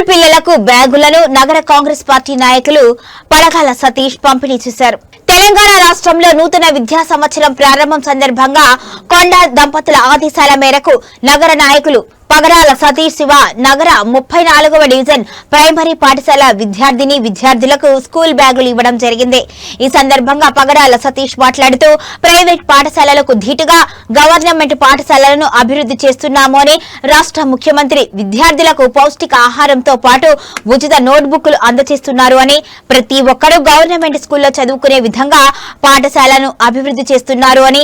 School పిల్లలకు బ్యాగులను నగర Congress party నాయకులు పడగాల సతీష్ పంపిణీ చేశారు. తెలంగాణ రాష్ట్రంలో నూతన విద్యా సంవత్సరం ప్రారంభం సందర్భంగా కొండ దంపతుల ఆదేశాల మేరకు నగర నాయకులు పగడాల సతీష్ శివ నగర 34వ డివిజన్ ప్రైమరీ పాఠశాల విద్యార్థులకు స్కూల్ బ్యాగులు ఇవ్వడం జరిగింది. ఈ సందర్భంగా పగడాల సతీష్ మాట్లాడుతూ ప్రైవేట్ పాఠశాలలకు ధీటుగా గవర్నమెంట్ పాఠశాలలను అభివృద్ధి చేస్తున్నాము అని, రాష్ట్ర ముఖ్యమంత్రి విద్యార్థులకు పౌష్టిక ఆహారంతో పాటు ఉచిత నోట్బుక్లు అందజేస్తున్నారు అని, ప్రతి ఒక్కరూ గవర్నమెంట్ స్కూల్లో చదువుకునే విధంగా పాఠశాలను అభివృద్ధి చేస్తున్నారు అని,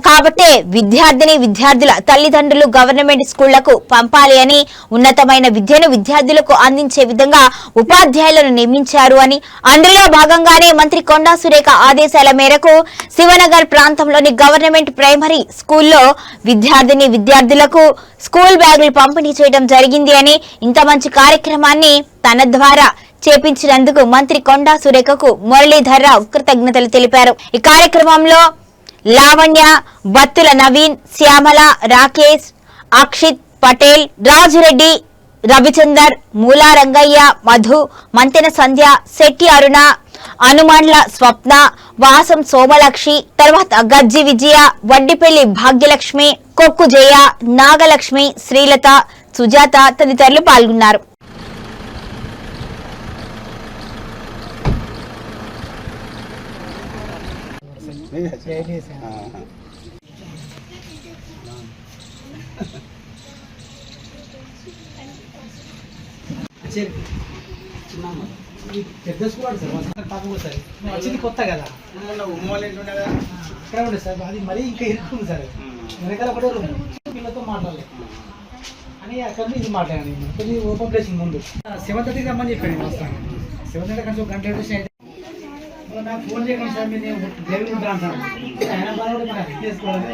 కాబట్టే విద్యార్థుల తల్లిదండ్రులు గవర్నమెంట్ స్కూళ్లకు పంపాలి అని, ఉన్నతమైన విద్యను విద్యార్థులకు అందించే విధంగా ఉపాధ్యాయులను నియమించారు అని, అందులో భాగంగానే మంత్రి కొండా సురేఖ ఆదేశాల మేరకు శివనగర్ ప్రాంతంలోని గవర్నమెంట్ ప్రైమరీ స్కూల్లో విద్యార్థులకు స్కూల్ బ్యాగులు పంపిణీ చేయడం జరిగింది అని, ఇంత మంచి కార్యక్రమాన్ని తన ద్వారా చేపించినందుకు మంత్రి కొండా సురేఖకు మురళీధర్రావు కృతజ్ఞతలు తెలిపారు. ఈ కార్యక్రమంలో లావణ్య, బత్తుల నవీన్, శ్యామల, రాకేష్, అక్షిత్, పటేల్, రాజురెడ్డి, రవిచందర్, మూలా రంగయ్య, మధు, మంతెన సంధ్య, శెట్టి అరుణ, అనుమాండ్ల స్వప్న, వాసం సోమలక్ష్మి, తర్వాత గజ్జి విజయ, వడ్డిపల్లి భాగ్యలక్ష్మి, కొక్కు జయ, నాగలక్ష్మి, శ్రీలత, సుజాత తదితరులు పాల్గొన్నారు. పెద్ద స్కూల్ సార్ పాపం సార్ వచ్చింది కొత్త కదా ఇక్కడ ఉండే సార్ అది మరీ ఇంకా ఇరుక్కుంది సార్ వెనకాల ఒకటే పిల్లలతో మాట్లాడలేదు అని అక్కడ నుంచి ఇది మాట్లాడాను కొద్ది ఓపెన్ ప్లేసింగ్ ముందు 7:30 రమ్మని చెప్పాను వస్తాను 7:30 కొంచెం గంట అయితే నాకు ఫోన్ చేయకండి సార్ మీరు డ్రైవింగ్ ఉంటాను సార్ ఆయన బాగా మనకు చేసుకోవాలి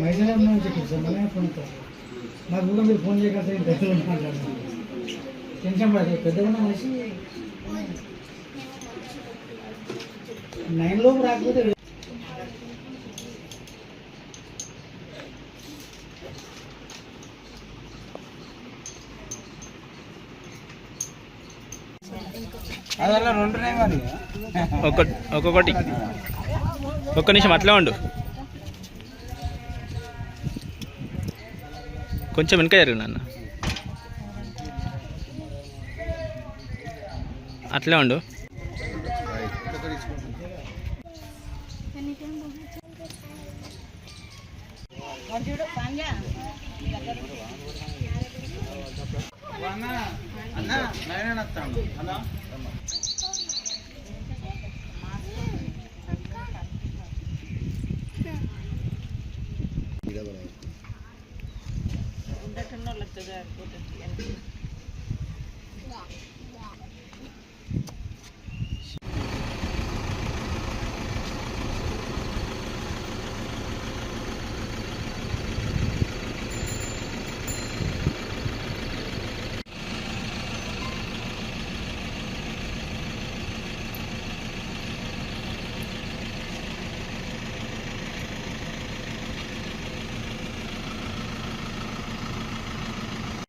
మైదానం చెప్పారు సార్ మళ్ళీ ఫోన్ నాకు కూడా మీరు ఫోన్ చేయకండి సార్ పెద్దగా మాట్లాడతాను టెన్షన్ పడదు పెద్దగా ఉన్న మనిషి 9 లోపు రాకపోతే అదలా రెండు మరి ఒక్కొక్కటి ఒక్క నిమిషం అట్లా ఉండు, కొంచెం వెనక జరిగిన అన్న అట్లే ఉండు.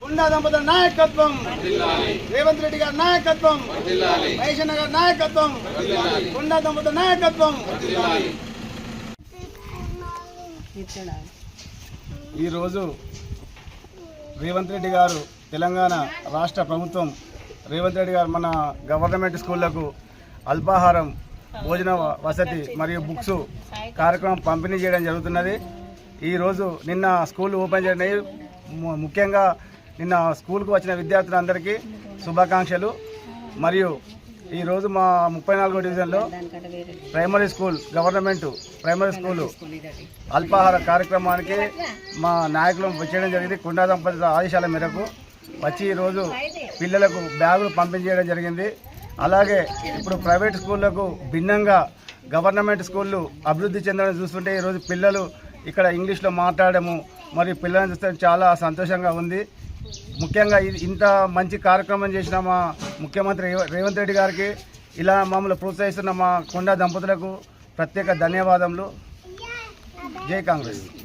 కొండా దంపతుల నాయకత్వం, రేవంత్ రెడ్డి గారి నాయకత్వం, మహేషన్న గారి నాయకత్వం, కొండా దంపతుల నాయకత్వం. ఈరోజు రేవంత్ రెడ్డి గారు తెలంగాణ రాష్ట్ర ప్రభుత్వం రేవంత్ రెడ్డి గారు మన గవర్నమెంట్ స్కూళ్లకు అల్పాహారం, భోజన వసతి మరియు బుక్స్ కార్యక్రమం పంపిణీ చేయడం జరుగుతున్నది. ఈరోజు నిన్న స్కూల్ ఓపెన్ చేయడం, ముఖ్యంగా నిన్న స్కూల్కు వచ్చిన విద్యార్థులందరికీ శుభాకాంక్షలు. మరియు ఈరోజు మా 34వ డివిజన్లో గవర్నమెంట్ ప్రైమరీ స్కూలు అల్పాహార కార్యక్రమానికి మా నాయకులు వచ్చేయడం జరిగింది. కొండా దంపతుల ఆదేశాల మేరకు వచ్చి ఈరోజు పిల్లలకు బ్యాగులు పంపించేయడం జరిగింది. అలాగే ఇప్పుడు ప్రైవేట్ స్కూళ్లకు భిన్నంగా గవర్నమెంట్ స్కూళ్ళు అభివృద్ధి చెందడం చూస్తుంటే ఈరోజు పిల్లలు ఇక్కడ ఇంగ్లీష్లో మాట్లాడము మరియు పిల్లలను చూస్తే చాలా సంతోషంగా ఉంది. ముఖ్యంగా ఇంత మంచి కార్యక్రమం చేసిన మా ముఖ్యమంత్రి రేవంత్ రెడ్డి గారికి, ఇలా మమ్మల్ని ప్రోత్సహిస్తున్న మా కొండా దంపతులకు ప్రత్యేక ధన్యవాదములు. జై కాంగ్రెస్.